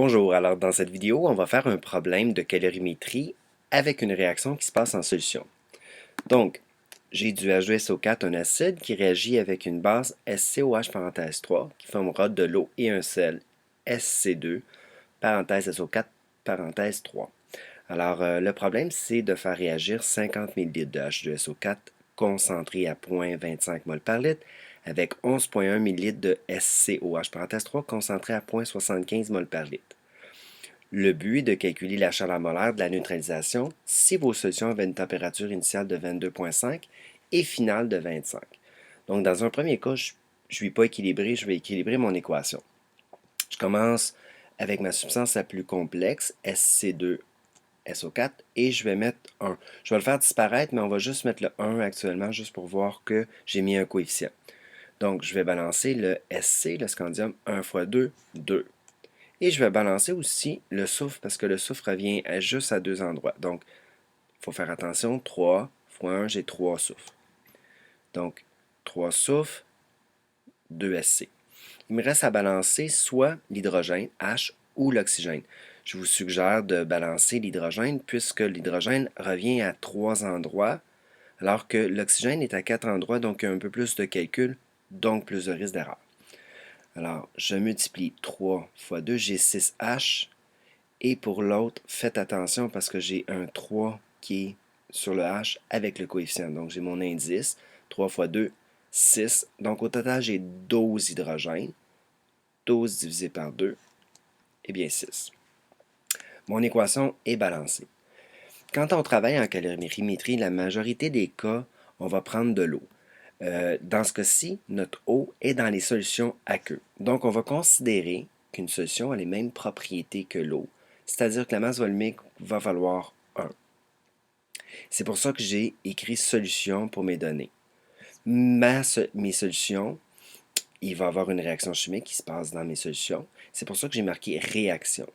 Bonjour, alors dans cette vidéo, on va faire un problème de calorimétrie avec une réaction qui se passe en solution. Donc, j'ai du H2SO4, un acide qui réagit avec une base SCOH parenthèse 3 qui formera de l'eau et un sel SC2 parenthèse SO4 parenthèse 3. Alors, le problème, c'est de faire réagir 50 ml de H2SO4 concentré à 0,25 mol par litre avec 11,1 ml de SCOH parenthèse 3 concentré à 0,75 mol par litre. Le but est de calculer la chaleur molaire de la neutralisation si vos solutions avaient une température initiale de 22,5 et finale de 25. Donc, dans un premier cas, je ne vais pas équilibrer, je vais équilibrer mon équation. Je commence avec ma substance la plus complexe, SC2SO4, et je vais mettre 1. Je vais le faire disparaître, mais on va juste mettre le 1 actuellement, juste pour voir que j'ai mis un coefficient. Donc, je vais balancer le SC, le scandium, 1 fois 2, 2. Et je vais balancer aussi le soufre parce que le soufre revient juste à deux endroits. Donc, il faut faire attention. 3 fois 1, j'ai 3 soufres. Donc, 3 soufres, 2 SC. Il me reste à balancer soit l'hydrogène, H, ou l'oxygène. Je vous suggère de balancer l'hydrogène puisque l'hydrogène revient à 3 endroits alors que l'oxygène est à 4 endroits, donc il y a un peu plus de calcul, donc plus de risque d'erreur. Alors, je multiplie 3 fois 2, j'ai 6H. Et pour l'autre, faites attention parce que j'ai un 3 qui est sur le H avec le coefficient. Donc, j'ai mon indice. 3 fois 2, 6. Donc, au total, j'ai 12 hydrogènes. 12 divisé par 2, eh bien 6. Mon équation est balancée. Quand on travaille en calorimétrie, la majorité des cas, on va prendre de l'eau. Dans ce cas-ci, notre eau est dans les solutions aqueuses. Donc, on va considérer qu'une solution a les mêmes propriétés que l'eau, c'est-à-dire que la masse volumique va valoir 1. C'est pour ça que j'ai écrit solution pour mes données. Mes solutions, il va y avoir une réaction chimique qui se passe dans mes solutions. C'est pour ça que j'ai marqué réaction.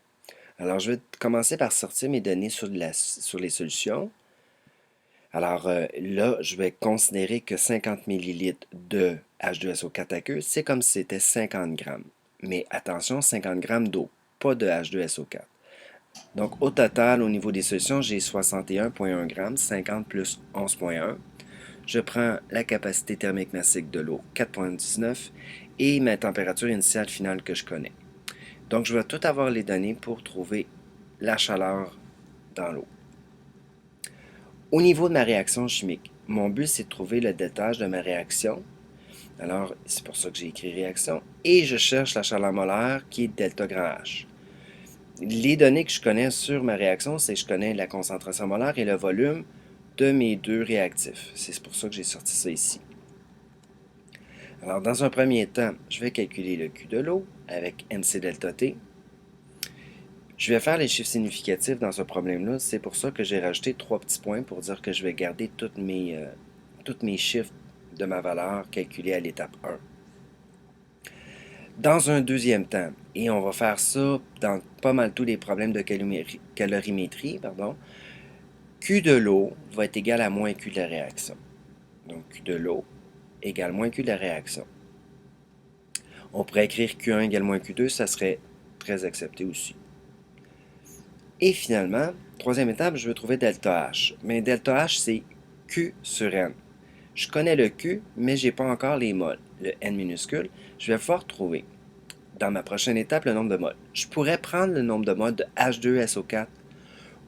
Alors, je vais commencer par sortir mes données sur les solutions. Alors là, je vais considérer que 50 ml de H2SO4 aqueux, c'est comme si c'était 50 grammes. Mais attention, 50 grammes d'eau, pas de H2SO4. Donc au total, au niveau des solutions, j'ai 61,1 grammes, 50 plus 11,1. Je prends la capacité thermique massique de l'eau, 4,19, et ma température initiale finale que je connais. Donc je vais tout avoir les données pour trouver la chaleur dans l'eau. Au niveau de ma réaction chimique, mon but c'est de trouver le delta H de ma réaction. Alors, c'est pour ça que j'ai écrit réaction. Et je cherche la chaleur molaire qui est delta grand H. Les données que je connais sur ma réaction, c'est que je connais la concentration molaire et le volume de mes deux réactifs. C'est pour ça que j'ai sorti ça ici. Alors, dans un premier temps, je vais calculer le Q de l'eau avec MC delta T. Je vais faire les chiffres significatifs dans ce problème-là. C'est pour ça que j'ai rajouté 3 petits points pour dire que je vais garder tous mes chiffres de ma valeur calculée à l'étape 1. Dans un deuxième temps, et on va faire ça dans pas mal tous les problèmes de calorimétrie, Q de l'eau va être égal à moins Q de la réaction. Donc Q de l'eau égale moins Q de la réaction. On pourrait écrire Q1 égale moins Q2, ça serait très accepté aussi. Et finalement, troisième étape, je veux trouver delta H. Mais delta H, c'est Q sur N. Je connais le Q, mais je n'ai pas encore les moles, le N minuscule. Je vais pouvoir trouver, dans ma prochaine étape, le nombre de moles. Je pourrais prendre le nombre de moles de H2SO4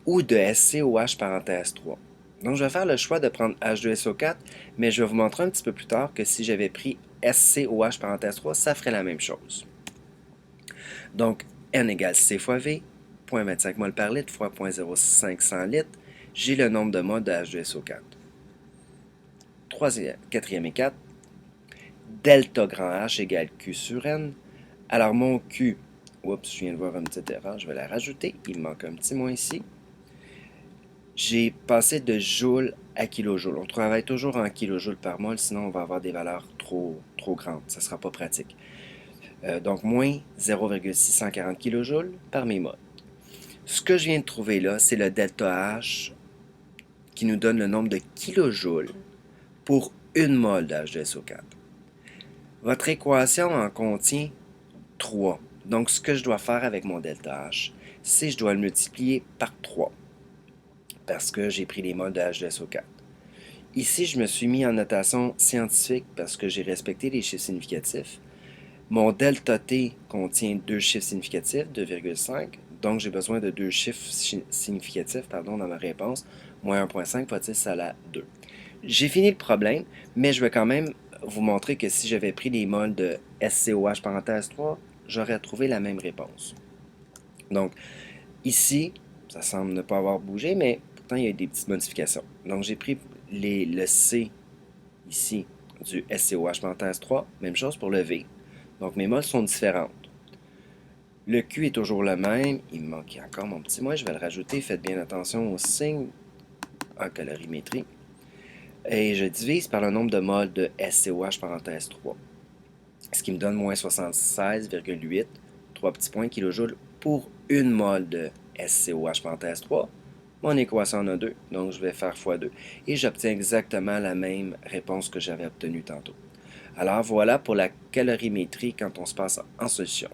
ou de SCOH parenthèse 3. Donc, je vais faire le choix de prendre H2SO4, mais je vais vous montrer un petit peu plus tard que si j'avais pris SCOH parenthèse 3, ça ferait la même chose. Donc, N égale C fois V, 0,25 mol par litre fois 0,0500 litres. J'ai le nombre de moles de H2SO4. Quatrième et 4. Delta grand H égale Q sur N. Alors, mon Q, oups, je viens de voir une petite erreur, je vais la rajouter. Il me manque un petit moins ici. J'ai passé de joule à kilojoule. On travaille toujours en kilojoules par mol, sinon on va avoir des valeurs trop grandes. Ça ne sera pas pratique. Donc, moins 0,640 kJ par mémol. Ce que je viens de trouver là, c'est le delta H qui nous donne le nombre de kilojoules pour une mol d'H2SO4. Votre équation en contient 3. Donc, ce que je dois faire avec mon delta H, c'est que je dois le multiplier par 3 parce que j'ai pris les moles de H2SO4. Ici, je me suis mis en notation scientifique parce que j'ai respecté les chiffres significatifs. Mon delta T contient deux chiffres significatifs, 2,5, donc j'ai besoin de deux chiffres significatifs dans ma réponse, moins 1,5 fois 10 à la 2. J'ai fini le problème, mais je vais quand même vous montrer que si j'avais pris les moles de SCOH parenthèse 3, j'aurais trouvé la même réponse. Donc, ici, ça semble ne pas avoir bougé, mais pourtant, il y a eu des petites modifications. Donc, j'ai pris le C ici du SCOH parenthèse 3, même chose pour le V. Donc, mes moles sont différentes. Le Q est toujours le même. Il me manque encore mon petit moins. Je vais le rajouter. Faites bien attention au signe en colorimétrie. Et je divise par le nombre de moles de SCOH parenthèse 3. Ce qui me donne moins 76,8, 3 petits points kilojoules pour une mole de SCOH parenthèse 3. Mon équation en a 2, donc je vais faire x2. Et j'obtiens exactement la même réponse que j'avais obtenue tantôt. Alors voilà pour la calorimétrie quand on se passe en solution.